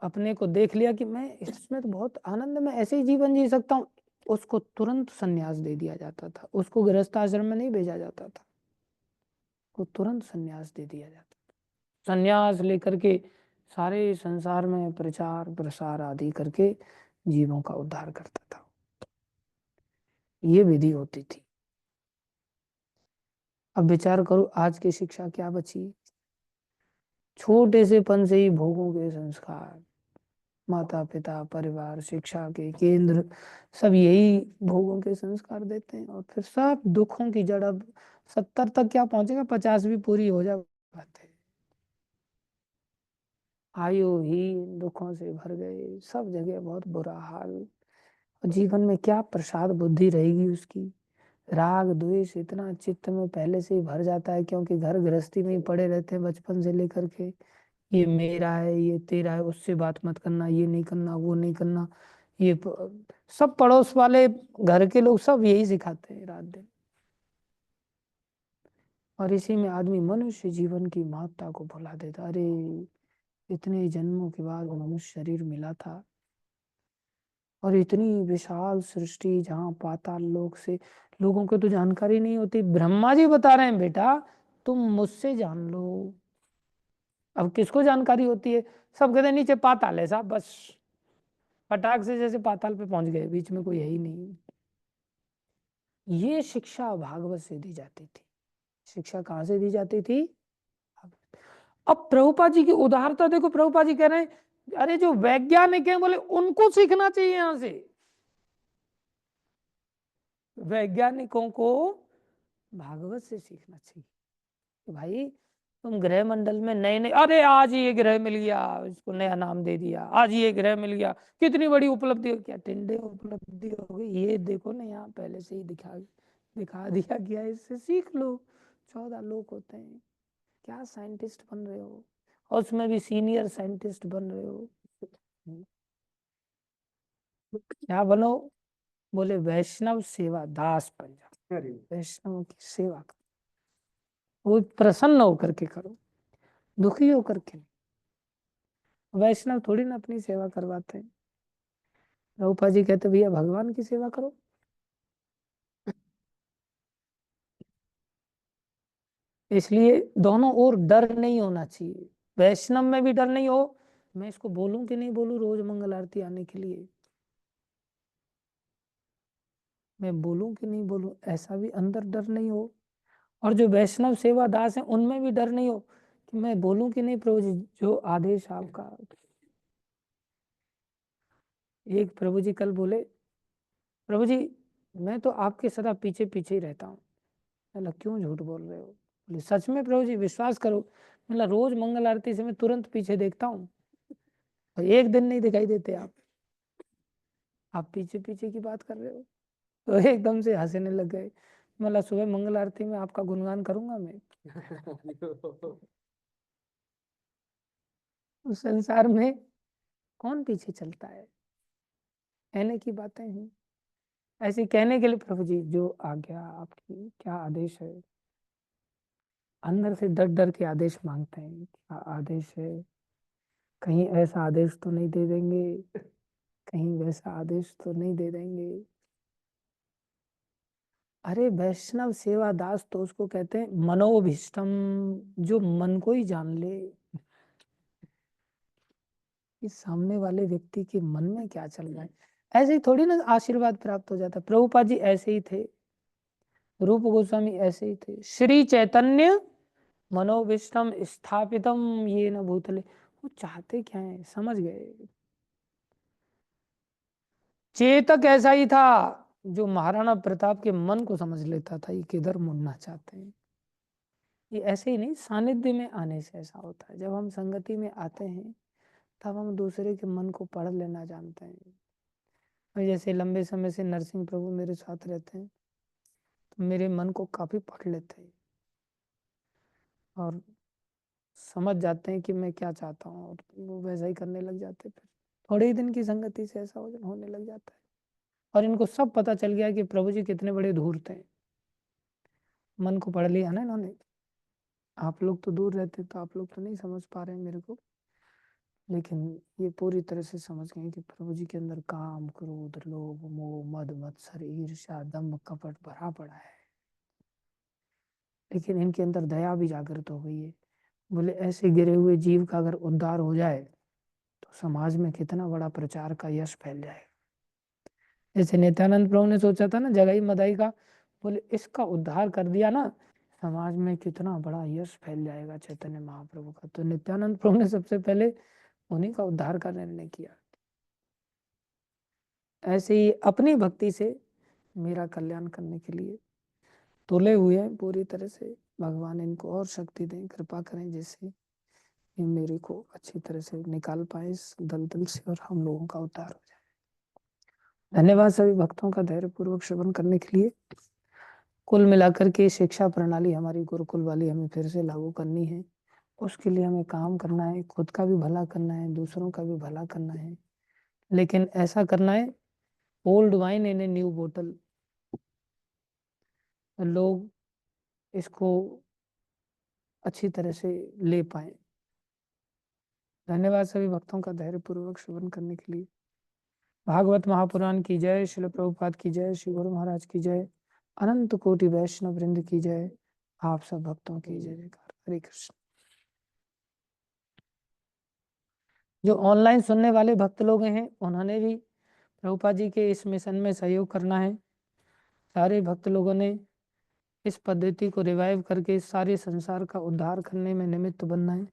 S1: अपने को देख लिया कि मैं इसमें तो बहुत आनंद में ऐसे ही जीवन जी सकता हूँ, उसको तुरंत संन्यास दे दिया जाता था, उसको गृहस्थ आश्रम में नहीं भेजा जाता था, को तुरंत संन्यास दे दिया जाता था। संन्यास लेकर के सारे संसार में प्रचार प्रसार आदि करके जीवों का उद्धार करता था। ये विधि होती थी। अब विचार करो आज की शिक्षा क्या बची। छोटे से पन से ही भोगों के संस्कार, माता पिता परिवार शिक्षा के केंद्र सब यही भोगों के संस्कार देते हैं, और फिर सब दुखों की जड़। अब 70 तक क्या पहुंचेगा, 50 भी पूरी हो जाए बात है। आयु ही दुखों से भर गए, सब जगह बहुत बुरा हाल। और जीवन में क्या प्रसाद बुद्धि रहेगी उसकी, राग द्वेष इतना चित्त में पहले से ही भर जाता है, क्योंकि घर गृहस्थी में ही पड़े रहते हैं बचपन से लेकर के। ये मेरा है, ये तेरा है, उससे बात मत करना, ये नहीं करना, वो नहीं करना। सब पड़ोस वाले घर के लोग सब यही सिखाते हैं रात दिन। और इसी में आदमी मनुष्य जीवन की महत्ता को भुला देता। अरे इतने जन्मों के बाद मनुष्य शरीर मिला था, और इतनी विशाल सृष्टि, जहाँ पाताल लोक से लोगों को तो जानकारी नहीं होती। ब्रह्मा जी बता रहे हैं बेटा तुम मुझसे जान लो। अब किसको जानकारी होती है? सब कहते हैं नीचे पाताल है साहब, बस फटाक से जैसे पाताल पे पहुंच गए, बीच में कोई है ही नहीं। ये शिक्षा भागवत से दी जाती थी। शिक्षा कहाँ से दी जाती थी? अब प्रभुपाद जी की उदारता देखो। प्रभुपाद जी कह रहे हैं अरे जो वैज्ञानिक हैं बोले उनको सीखना चाहिए यहां से। वैज्ञानिकों को भागवत से सीखना चाहिए कि भाई तुम ग्रह मंडल में नए नए, अरे आज ये ग्रह मिल गया, इसको नया नाम दे दिया, आज ये ग्रह मिल गया, कितनी बड़ी उपलब्धि हो। क्या टिंडे उपलब्धि हो गई? ये देखो ना यहाँ पहले से ही दिखा दिया गया, इससे सीख लो। 14 लोग होते हैं, क्या साइंटिस्ट बन रहे हो, और उसमें भी सीनियर साइंटिस्ट बन रहे हो। क्या बनो? बोले वैष्णव सेवा दास बन जाओ, वैष्णव की सेवा करो, वो प्रसन्न होकर के करो, दुखी होकर के नहीं। वैष्णव थोड़ी ना अपनी सेवा करवाते हैं। प्रभुपा जी कहते भैया भगवान की सेवा करो। इसलिए दोनों ओर डर नहीं होना चाहिए। वैष्णव में भी डर नहीं हो, मैं इसको बोलूं कि नहीं बोलूं रोज मंगल आरती आने के लिए, मैं बोलूं कि नहीं बोलूं, ऐसा भी अंदर डर नहीं हो। और जो वैष्णव सेवा दास है उनमें भी डर नहीं हो कि मैं बोलूं कि नहीं प्रभु जी, जो आदेश आपका। एक प्रभु जी कल बोले प्रभु जी मैं तो आपके सदा पीछे पीछे ही रहता हूँ। मैंने क्यों झूठ बोल रहे हो? बोले सच में प्रभु जी विश्वास करो। मतलब रोज मंगल आरती से मैं तुरंत पीछे देखता हूँ, और एक दिन नहीं दिखाई देते आप पीछे पीछे की बात कर रहे हो। तो एकदम से हंसने लग गए। मतलब सुबह मंगल आरती में आपका गुणगान करूंगा मैं। उस संसार में कौन पीछे चलता है? कहने की बातें हैं ऐसी, कहने के लिए प्रभु जी जो आज्ञा आपकी, क्या आदेश है। अंदर से डर डर के आदेश मांगते हैं, क्या आदेश है, कहीं ऐसा आदेश तो नहीं दे देंगे, कहीं वैसा आदेश तो नहीं दे देंगे। अरे वैष्णव सेवा दास तो उसको कहते हैं मनोभिष्टम, जो मन को ही जान ले कि सामने वाले व्यक्ति के मन में क्या चल रहा है। ऐसे ही थोड़ी ना आशीर्वाद प्राप्त हो जाता। प्रभुपाद जी ऐसे ही थे, रूप गोस्वामी ऐसे ही थे। श्री चैतन्य मनोविष्टम स्थापितम ये न भूतले, वो चाहते क्या है समझ गए। चेतक ऐसा ही था जो महाराणा प्रताप के मन को समझ लेता था ये किधर मुड़ना चाहते हैं। ये ऐसे ही नहीं, सानिध्य में आने से ऐसा होता है। जब हम संगति में आते हैं तब हम दूसरे के मन को पढ़ लेना जानते हैं। और जैसे लंबे समय से नरसिंह प्रभु मेरे साथ रहते हैं तो मेरे मन को काफी पढ़ लेते हैं और समझ जाते हैं कि मैं क्या चाहता हूँ, और वो वैसा ही करने लग जाते हैं। फिर थोड़े ही दिन की संगति से ऐसा होने लग जाता है। और इनको सब पता चल गया कि प्रभु जी कितने बड़े धूर्त हैं। मन को पढ़ लिया ना इन्होंने। आप लोग तो दूर रहते तो आप लोग तो नहीं समझ पा रहे हैं मेरे को, लेकिन ये पूरी तरह से समझ गए कि प्रभु जी के अंदर काम क्रोध लोभ मोह मद मत्सर ईर्ष्या दम्भ कपट भरा पड़ा है, लेकिन इनके अंदर दया भी जागृत हो गई है। बोले ऐसे गिरे हुए जीव का अगर उद्धार हो जाए तो समाज में कितना बड़ा प्रचार का यश फैल जाए। जैसे नित्यानंद प्रभु ने सोचा था ना जगाई मदाई का, बोले इसका उद्धार कर दिया ना समाज में कितना बड़ा यश फैल जाएगा चैतन्य महाप्रभु का। तो नित्यानंद प्रभु ने सबसे पहले उन्हीं का उद्धार का निर्णय किया। ऐसे ही अपनी भक्ति से मेरा कल्याण करने के लिए तुले हुए हैं पूरी तरह से। भगवान इनको और शक्ति दें, कृपा करें, जिससे ये मेरे को अच्छी तरह से निकाल पाए इस दलदल से और हम लोगों का उद्धार हो जाए। धन्यवाद सभी भक्तों का धैर्य पूर्वक श्रवण करने के लिए। कुल मिलाकर के शिक्षा प्रणाली हमारी गुरुकुल वाली हमें फिर से लागू करनी है। उसके लिए हमें काम करना है, खुद का भी भला करना है, दूसरों का भी भला करना है, लेकिन ऐसा करना है old wine in a new बोतल, लोग इसको अच्छी तरह से ले पाए। धन्यवाद सभी भक्तों का धैर्यपूर्वक श्रवण करने के लिए। भागवत महापुराण की जय, श्रील प्रभुपाद की जय, श्री गुरु महाराज की जय, अनंत कोटि वैष्णव वृंद की जय, आप सब भक्तों की जय जयकार। हरे कृष्ण। जो ऑनलाइन सुनने वाले भक्त लोग हैं उन्होंने भी प्रभुपाद जी के इस मिशन में सहयोग करना है। सारे भक्त लोगों ने इस पद्धति को रिवाइव करके सारे संसार का उद्धार करने में निमित्त बनना है।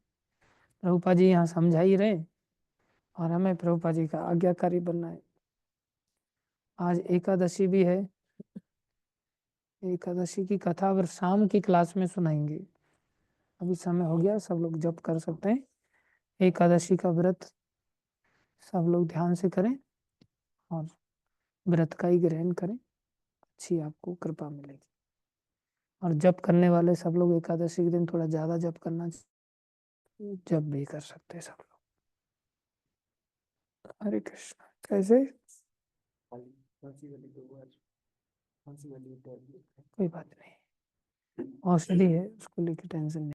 S1: प्रभुपाद जी यहाँ समझा ही रहे और हमें प्रभुपाद जी का आज्ञाकारी बनना है। आज एकादशी भी है, एकादशी की कथा अगर शाम की क्लास में सुनाएंगे। अभी समय हो गया, सब लोग जप कर सकते हैं। एकादशी का व्रत सब लोग ध्यान से करें और व्रत का ही ग्रहण करें, अच्छी आपको कृपा मिलेगी। और जप करने वाले सब लोग एकादशी के दिन थोड़ा ज्यादा जप करना, जप भी कर सकते हैं सब लोग। हरे कृष्ण। कैसे कोई बात नहीं, औषधि है, उसको लेके टेंशन नहीं।